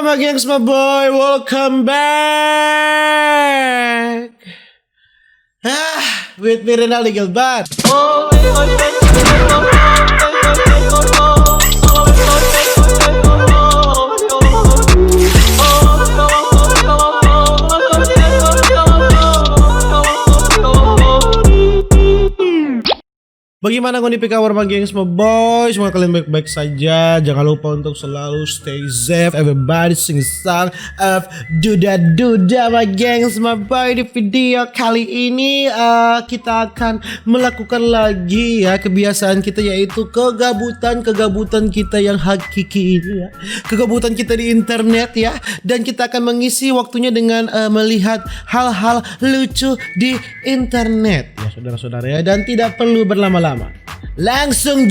my gengs, my boy, welcome back. With me Renaldi Gilbert. Bagaimana kondisi kabar my gengs, my boys? Semoga kalian baik-baik saja. Jangan lupa untuk selalu stay safe. Everybody sing song of duda-duda my gengs, my boy. Di video kali ini kita akan melakukan lagi ya kebiasaan kita, yaitu kegabutan kita yang hakiki ini ya. Kegabutan kita di internet ya. Dan kita akan mengisi waktunya dengan melihat hal-hal lucu di internet ya saudara-saudara ya. Dan tidak perlu berlama-lama, langsung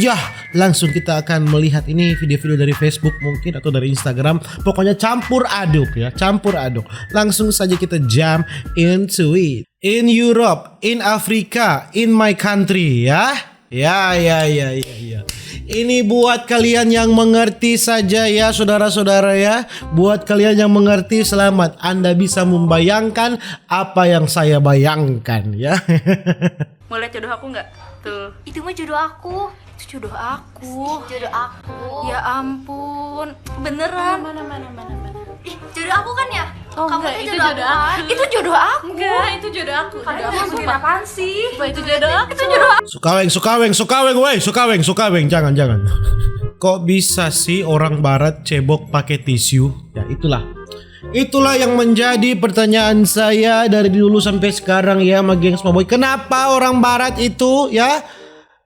kita akan melihat ini video-video dari Facebook mungkin atau dari Instagram. Pokoknya campur aduk ya, campur aduk. Langsung saja kita jump into it. In Europe, in Africa, in my country ya. Ya. Ini buat kalian yang mengerti saja ya saudara-saudara ya. Buat kalian yang mengerti, selamat. Anda bisa membayangkan apa yang saya bayangkan ya. Mau lihat jodoh aku nggak? Tuh. Itu mah jodoh aku. Itu jodoh aku. Jodoh aku. Ya ampun. Beneran. Mana. Ih, jodoh aku kan ya? Oh, kamu enggak, tuh itu jodoh jodoh aku. aku. Itu jodoh aku. Enggak, itu jodoh aku. Kalian Jodoh aku ngomongin sumpah. apaan sih? Sumpah, itu jodoh aku. Itu jodoh aku. Sukaweng, jangan. Kok bisa sih orang barat cebok pakai tisu? Ya Itulah yang menjadi pertanyaan saya dari dulu sampai sekarang ya, my gengs, my boy. Kenapa orang barat itu ya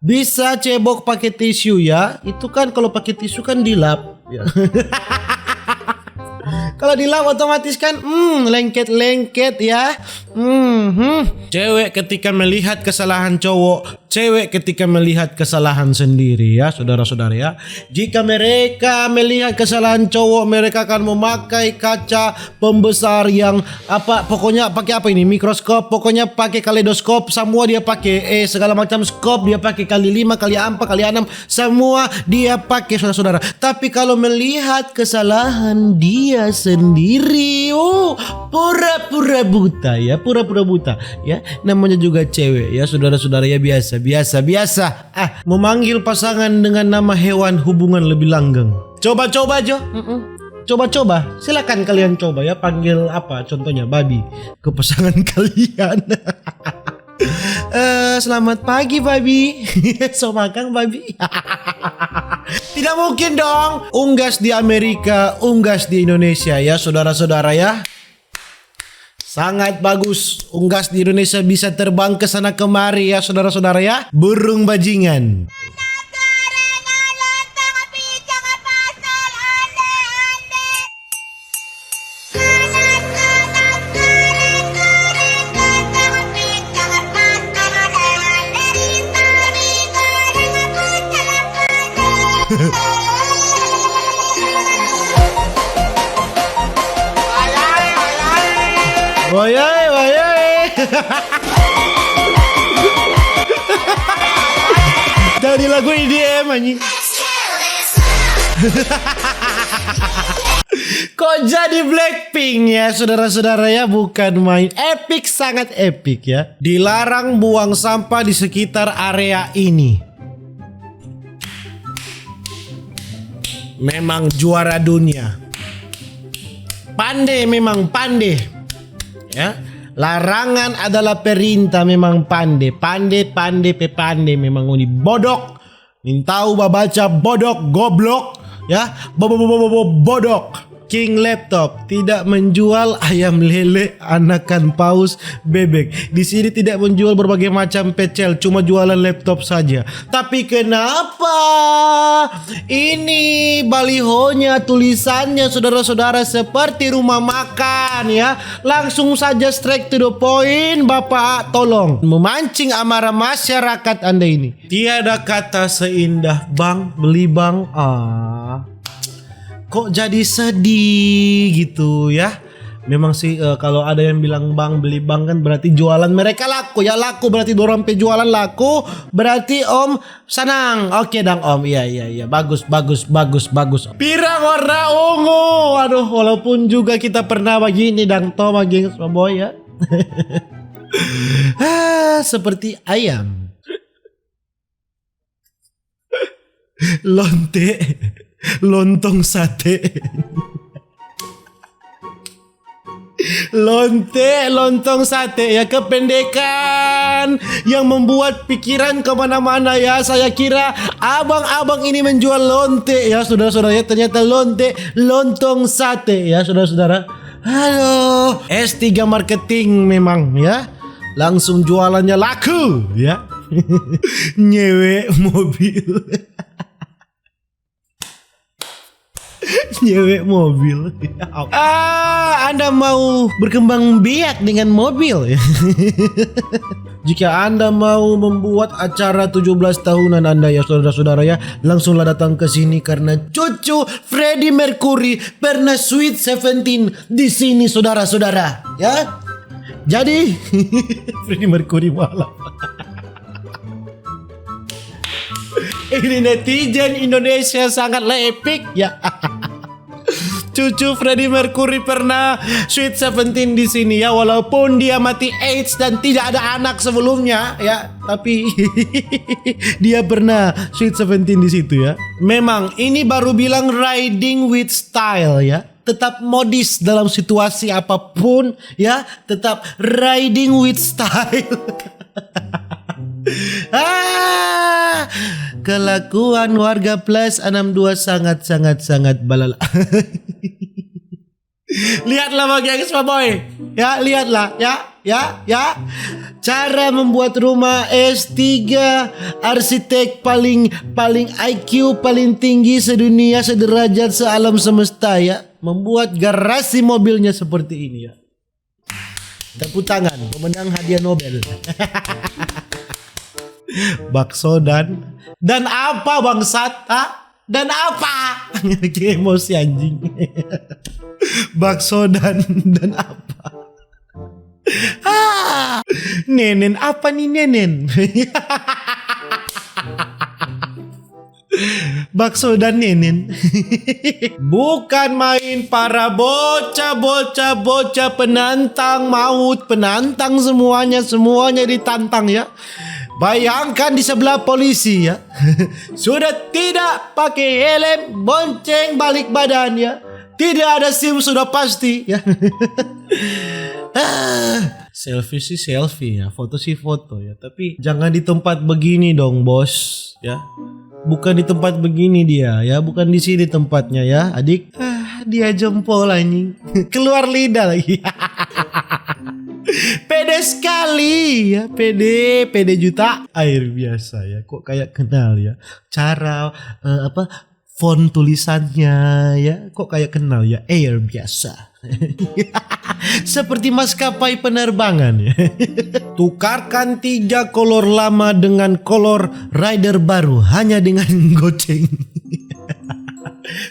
bisa cebok pakai tisu ya? Itu kan kalau pakai tisu kan dilap ya. Kalau dilap otomatis kan lengket ya. Cewek ketika melihat kesalahan cowok, cewek ketika melihat kesalahan sendiri ya saudara-saudara ya. Jika mereka melihat kesalahan cowok, mereka akan memakai kaca pembesar yang pokoknya pakai apa ini, mikroskop, pokoknya pakai kaleidoskop, semua dia pakai segala macam skop dia pakai, kali 5, kali 4, kali 6, semua dia pakai saudara-saudara. Tapi kalau melihat kesalahan dia sendiri, pura-pura buta ya, pura-pura buta ya. Namanya juga cewek ya saudara-saudara ya, biasa. Memanggil pasangan dengan nama hewan hubungan lebih langgeng. Coba Jo. Coba. Silakan kalian coba ya, panggil apa contohnya babi ke pasangan kalian. Selamat pagi babi. So makan babi. Tidak mungkin dong. Unggas di Amerika, unggas di Indonesia ya saudara-saudara ya. Sangat bagus. Unggas di Indonesia bisa terbang ke sana kemari ya saudara-saudara ya. Burung bajingan. Wayai. Dari lagu EDM anjing. Kok jadi Blackpink ya saudara-saudara ya, bukan main. Epic, sangat epic ya. Dilarang buang sampah di sekitar area ini. Memang juara dunia. Memang pandai. Ya, larangan adalah perintah, memang pandai memang ini bodok. Tahu baca bodok, goblok ya, bodok. King Laptop tidak menjual ayam lele, anakan paus, bebek. Di sini tidak menjual berbagai macam pecel, cuma jualan laptop saja. Tapi kenapa ini balihonya, tulisannya saudara-saudara seperti rumah makan ya? Langsung saja straight to the point, Bapak, tolong memancing amarah masyarakat Anda ini. Tiada kata seindah bang, beli bang. Kok jadi sedih gitu ya? Memang sih kalau ada yang bilang bang beli bang kan berarti jualan mereka laku ya, laku berarti dorong pe jualan laku berarti om senang. Oke dang om, iya bagus. Pirang warna ungu, aduh walaupun juga kita pernah begini dang toh gengs boy ya. Seperti ayam, lonte, lontong sate. Lontong sate ya, kependekan yang membuat pikiran kemana-mana ya. Saya kira abang-abang ini menjual lonte ya saudara-saudara ya, ternyata lontong sate ya saudara-saudara. Halo, S3 marketing memang ya, langsung jualannya laku ya. Nyewe mobil. Nyewe mobil. Anda mau berkembang biak dengan mobil ya? Jika Anda mau membuat acara 17 tahunan Anda ya saudara-saudara ya, langsunglah datang ke sini karena cucu Freddie Mercury pernah Sweet 17 di sini saudara-saudara ya. Jadi Freddie Mercury malam. Ini netizen Indonesia sangatlah epic ya. Cucu Freddie Mercury pernah Sweet 17 di sini ya, walaupun dia mati AIDS dan tidak ada anak sebelumnya ya, tapi dia pernah Sweet 17 di situ ya. Memang ini baru bilang riding with style ya. Tetap modis dalam situasi apapun ya, tetap riding with style. Kelakuan warga plus 62 sangat balala. Lihatlah bagi Expo Boy ya, lihatlah ya. Cara membuat rumah S3 arsitek paling IQ paling tinggi sedunia, sederajat sealam semesta ya, membuat garasi mobilnya seperti ini ya. Tepuk tangan pemenang hadiah Nobel. Bakso dan apa bangsat? Dan apa? Emosi anjing. Bakso dan apa? Nenen apa nih nenen? Bakso dan nenen. Bukan main para bocah penantang maut, penantang semuanya ditantang ya. Bayangkan di sebelah polisi ya. Sudah tidak pakai helm, bonceng balik badan ya. Tidak ada SIM sudah pasti ya. Selfie sih selfie ya, foto sih foto ya, tapi jangan di tempat begini dong bos ya. Bukan di tempat begini dia ya, bukan di sini tempatnya ya adik. Dia jempol anjing. Keluar lidah lagi. Pede sekali ya, pede juta air biasa ya, kok kayak kenal ya cara font tulisannya ya, kok kayak kenal ya, air biasa. Seperti maskapai penerbangan ya. Tukarkan 3 kolor lama dengan kolor rider baru hanya dengan goceng.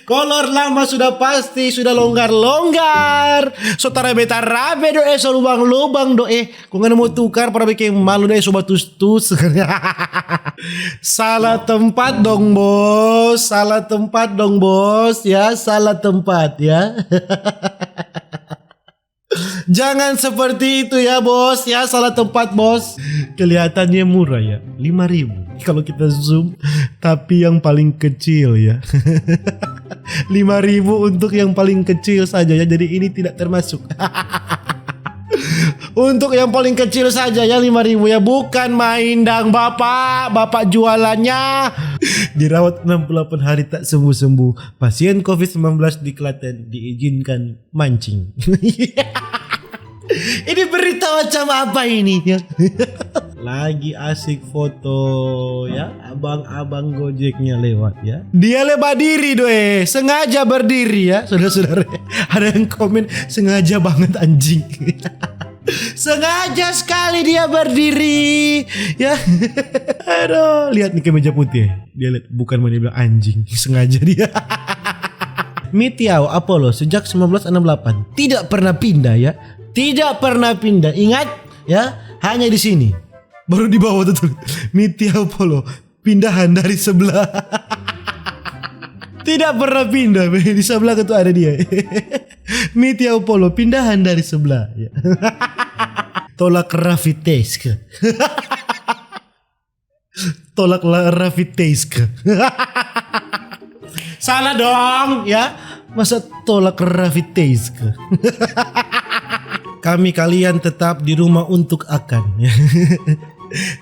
Kolor lama sudah pasti sudah longgar. Sotara beta rabe doe so lubang doe. Kung ano mo tukar para bikin malu doe so batus-tus. Salah tempat dong bos ya, salah tempat ya. Jangan seperti itu ya bos ya, salah tempat bos. Kelihatannya murah ya, 5.000 kalau kita zoom, tapi yang paling kecil ya. 5.000 untuk yang paling kecil saja ya, jadi ini tidak termasuk. Untuk yang paling kecil saja ya 5.000 ya, bukan main dang bapak jualannya. Dirawat 68 hari tak sembuh-sembuh. Pasien COVID-19 di Klaten diizinkan mancing. Ini berita macam apa ini ya? Lagi asik foto ya, abang-abang Gojeknya lewat ya. Dia lebar diri doe, sengaja berdiri ya, saudara-saudara. Ada yang komen sengaja banget anjing. Sengaja sekali dia berdiri ya. Aduh, lihat nih kemeja putih. Dia lihat, bukan mau dia bilang anjing, sengaja dia. Mitiao Apollo sejak 1968 tidak pernah pindah ya. Tidak pernah pindah. Ingat ya, hanya di sini. Baru di bawah tuh Mitiao Apollo pindahan dari sebelah. Tidak pernah pindah. Di sebelah itu ada dia. Mitiao Apollo pindahan dari sebelah ya. Tolak Rafitesk. Tolak Rafitesk. Salah dong ya. Masa tolak Rafitesk. Kami kalian tetap di rumah untuk akan.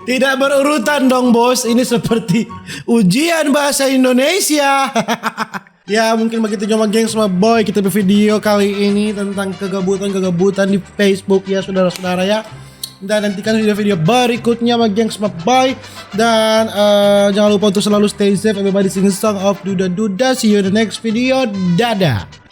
Tidak berurutan dong bos. Ini seperti ujian bahasa Indonesia. Ya mungkin begitu cuma geng sama boy. Kita bervideo kali ini tentang kegabutan di Facebook ya saudara-saudara ya. Dan nantikan video-video berikutnya sama geng sama boy. Dan jangan lupa untuk selalu stay safe. Everybody sing a song of Duda Duda. See you in the next video. Dadah.